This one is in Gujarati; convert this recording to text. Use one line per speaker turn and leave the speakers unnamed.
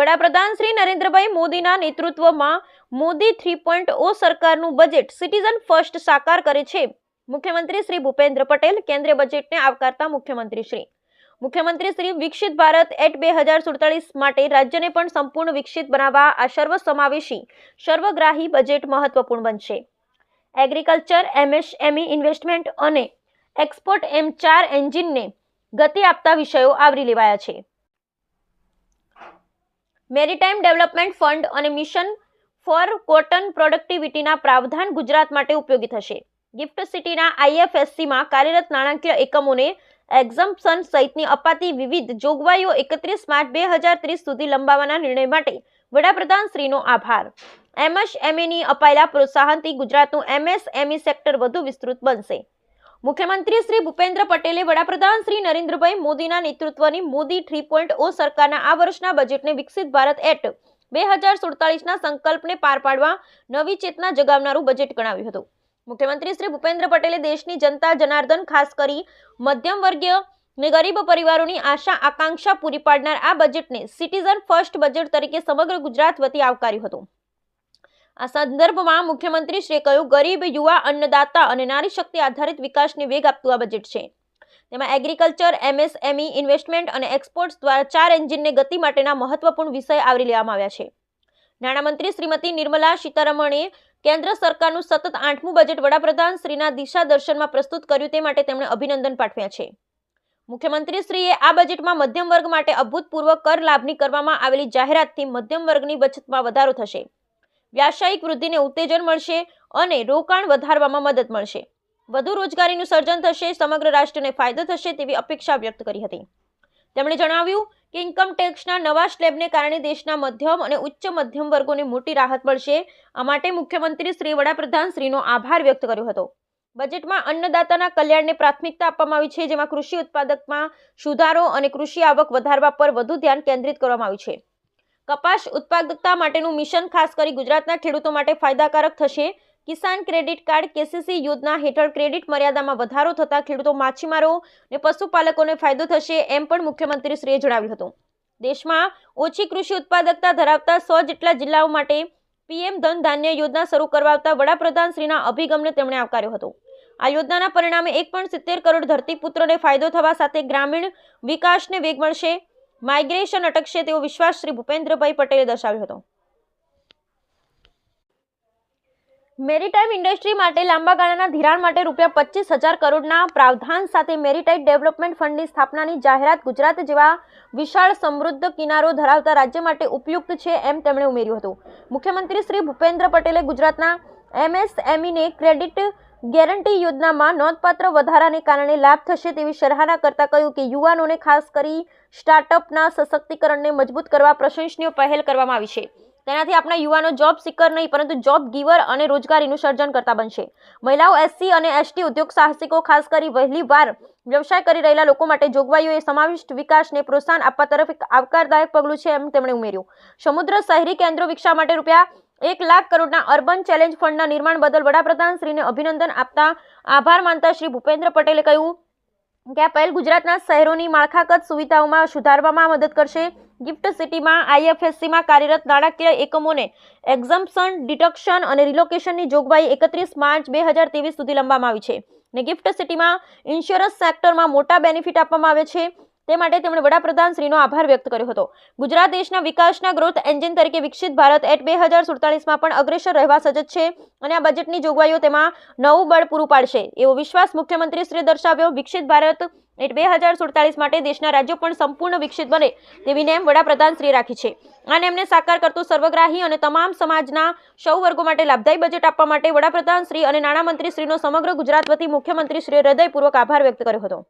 વડાપ્રધાન શ્રી નરેન્દ્રભાઈ મોદીના નેતૃત્વમાં મોદી 3.0 સરકારનું બજેટ સિટીઝન ફર્સ્ટ સાકાર કરે છે. મુખ્યમંત્રી શ્રી ભૂપેન્દ્ર પટેલ કેન્દ્રીય બજેટને આવકારતા મુખ્યમંત્રી શ્રી વિકસિત ભારત એટ 2047 માટે રાજ્યને પણ સંપૂર્ણ વિકસિત બનાવવા આ સર્વસમાવેશી સર્વગ્રાહી બજેટ મહત્વપૂર્ણ બનશે. એગ્રીકલ્ચર, એમએસએમઈ, ઇન્વેસ્ટમેન્ટ અને એક્સપોર્ટ એમ 4 એન્જિનને ગતિ આપતા વિષયો આવરી લેવાયા છે. મેરીટાઈમ ડેવલપમેન્ટ ફંડ અને મિશન ફોર કોટન પ્રોડક્ટિવિટીના પ્રાવધાન ગુજરાત માટે ઉપયોગી થશે. ગિફ્ટ સિટીના આઈએફએસસીમાં કાર્યરત નાણાકીય એકમોને એક્ઝમ્પશન સહિતની અપાતી વિવિધ જોગવાઈઓ 31 માર્ચ 2030 સુધી લંબાવવાના નિર્ણય માટે વડાપ્રધાન શ્રીનો આભાર. એમએસએમઈની અપાયેલા પ્રોત્સાહનથી ગુજરાતનું એમએસએમઈ સેક્ટર વધુ વિસ્તૃત બનશે. મુખ્યમંત્રી શ્રી ભૂપેન્દ્ર પટેલે વડાપ્રધાન શ્રી નરેન્દ્રભાઈ મોદીના નેતૃત્વની મોદી 3.0 સરકારના આ વર્ષના બજેટને વિકસિત ભારત એટ 2047ના સંકલ્પને પાર પાડવા નવી ચેતના જગાવનારું બજેટ ગણાવ્યું હતું. મુખ્યમંત્રી શ્રી ભૂપેન્દ્ર પટેલે દેશની જનતા જનાર્દન, ખાસ કરી મધ્યમ વર્ગીય અને ગરીબ પરિવારોની આશા આકાંક્ષા પૂરી પાડનાર આ બજેટને સિટીઝન ફર્સ્ટ બજેટ તરીકે સમગ્ર ગુજરાત વતી આવકાર્યું હતું. આ સંદર્ભમાં મુખ્યમંત્રીશ્રીએ કહ્યું, ગરીબ, યુવા, અન્નદાતા અને નારી શક્તિ આધારિત વિકાસને વેગ આપતું આ બજેટ છે. તેમાં એગ્રીકલ્ચર, એમએસએમઈ, ઇન્વેસ્ટમેન્ટ અને એક્સપોર્ટ્સ દ્વારા 4 એન્જિનને ગતિ માટેના મહત્વપૂર્ણ વિષય આવરી લેવામાં આવ્યા છે. નાણામંત્રી શ્રીમતી નિર્મલા સીતારમણે કેન્દ્ર સરકારનું સતત 8મું બજેટ વડાપ્રધાન શ્રીના દિશા દર્શનમાં પ્રસ્તુત કર્યું તે માટે તેમણે અભિનંદન પાઠવ્યા છે. મુખ્યમંત્રીશ્રીએ આ બજેટમાં મધ્યમ વર્ગ માટે અભૂતપૂર્વ કર લાભની કરવામાં આવેલી જાહેરાતથી મધ્યમ વર્ગની બચતમાં વધારો થશે, વ્યાવસાયિક વૃદ્ધિને ઉત્તેજન મળશે અને રોકાણ વધારવામાં મદદ મળશે. વધુ રોજગારીનું સર્જન થશે, સમગ્ર રાષ્ટ્રને ફાયદો થશે તેવી અપેક્ષા વ્યક્ત કરી હતી. તેમણે જણાવ્યું કે ઇન્કમ ટેક્સના નવા સ્લેબને કારણે દેશના મધ્યમ અને ઉચ્ચ મધ્યમ વર્ગોને મોટી રાહત મળશે. આ માટે મુખ્યમંત્રી શ્રી વડાપ્રધાન શ્રીનો આભાર વ્યક્ત કર્યો હતો. બજેટમાં અન્નદાતાના કલ્યાણને પ્રાથમિકતા આપવામાં આવી છે, જેમાં કૃષિ ઉત્પાદકમાં સુધારો અને કૃષિ આવક વધારવા પર વધુ ધ્યાન કેન્દ્રિત કરવામાં આવ્યું છે. કપાસ ઉત્પાદકતા માટેનું મિશન ખાસ કરી ગુજરાતના ખેડૂતો માટે ફાયદાકારક થશે. કિસાન ક્રેડિટ કાર્ડ કેસીસી યોજના હેઠળ ક્રેડિટ મર્યાદામાં વધારો થતા ખેડૂતો, માછીમારો અને પશુપાલકોને ફાયદો થશે, એમ પણ મુખ્યમંત્રીશ્રીએ જણાવ્યું હતું. દેશમાં ઓછી કૃષિ ઉત્પાદકતા ધરાવતા 100 જેટલા જિલ્લાઓ માટે પીએમ ધન ધાન્ય યોજના શરૂ કરવાતા વડાપ્રધાન શ્રીના અભિગમને તેમણે આવકાર્યો હતો. આ યોજનાના પરિણામે 1.70 કરોડ ધરતીપુત્રોને ફાયદો થવા સાથે ગ્રામીણ વિકાસને વેગ મળશે, માઇગ્રેશન અટકશે તેવો વિશ્વાસ શ્રી ભૂપેન્દ્રભાઈ પટેલે દર્શાવ્યો હતો. મેરીટાઈમ ઇન્ડસ્ટ્રી માટે લાંબા ગાળાના ધિરાણ માટે ₹25,000 કરોડના પ્રાવધાન સાથે મેરીટાઈમ ડેવલપમેન્ટ ફંડની સ્થાપનાની જાહેરાત ગુજરાત જેવા વિશાળ સમૃદ્ધ કિનારો ધરાવતા રાજ્ય માટે ઉપયુક્ત છે, એમ તેમણે ઉમેર્યું હતું. મુખ્યમંત્રી શ્રી ભૂપેન્દ્ર પટેલે ગુજરાતના એમએસએમઈને ક્રેડિટ ગેરંટી યોજનામાં નોંધપાત્ર વધારાને કારણે લાભ થશે તેવી સરાહના કરતા કહ્યું કે યુવાનોને ખાસ કરી સ્ટાર્ટઅપના સશક્તિકરણને મજબૂત કરવા પ્રશંસનીય પહેલ કરવામાં આવી છે. તેનાથી આપણા યુવાનો જોબ સિકર નહીં પરંતુ જોબ ગીવર અને રોજગારીનું સર્જન કરતા બનશે. મહિલાઓ, એસસી અને એસટી ઉદ્યોગ સાહસિકો, ખાસ કરી વહેલી વાર વ્યવસાય કરી રહેલા લોકો માટે જોગવાઈઓએ સમાવિષ્ટ વિકાસને પ્રોત્સાહન આપવા તરફ એક આવકારદાયક પગલું છે, એમ તેમણે ઉમેર્યું. સમુદ્ર શહેરી કેન્દ્રો વિકસાવવા માટે ₹1 લાખ કરોડના અર્બન ચેલેન્જ ફંડના નિર્માણ બદલ વડાપ્રધાન શ્રીને અભિનંદન આપતા આભાર માનતા શ્રી ભૂપેન્દ્ર પટેલે કહ્યું કે આ પહેલ ગુજરાતના શહેરોની માળખાગત સુવિધાઓમાં સુધારવામાં મદદ કરશે. ગિફ્ટ સિટીમાં આઈએફએસસીમાં કાર્યરત નાણાકીય એકમોને એક્ઝમ્પશન, ડિડક્શન અને રિલોકેશનની જોગવાઈ 31 માર્ચ 2023 સુધી લંબાવવામાં આવી છે અને ગિફ્ટ સિટીમાં ઇન્સ્યોરન્સ સેક્ટરમાં મોટા બેનિફિટ આપવામાં આવે છે. તે માટે તેમણે વડાપ્રધાન શ્રીનો આભાર વ્યક્ત કર્યો હતો. ગુજરાત દેશના વિકાસના ગ્રોથ એન્જિન તરીકે વિકસિત ભારત એટ 2047માં પણ અગ્રેસર રહેવા સજ્જ છે અને આ બજેટની જોગવાઈઓ તેમાં નવું બળ પૂરું પાડશે એવો વિશ્વાસ મુખ્યમંત્રીશ્રીએ દર્શાવ્યો. વિકસિત ભારત એટ 2047 માટે દેશના રાજ્યો પણ સંપૂર્ણ વિકસિત બને તેવી નેમ વડાપ્રધાનશ્રીએ રાખી છે. આ નેમને સાકાર કરતું સર્વગ્રાહી અને તમામ સમાજના સૌ વર્ગો માટે લાભદાયી બજેટ આપવા માટે વડાપ્રધાનશ્રી અને નાણામંત્રીશ્રીનો સમગ્ર ગુજરાત વતી મુખ્યમંત્રીશ્રીએ હૃદયપૂર્વક આભાર વ્યક્ત કર્યો હતો.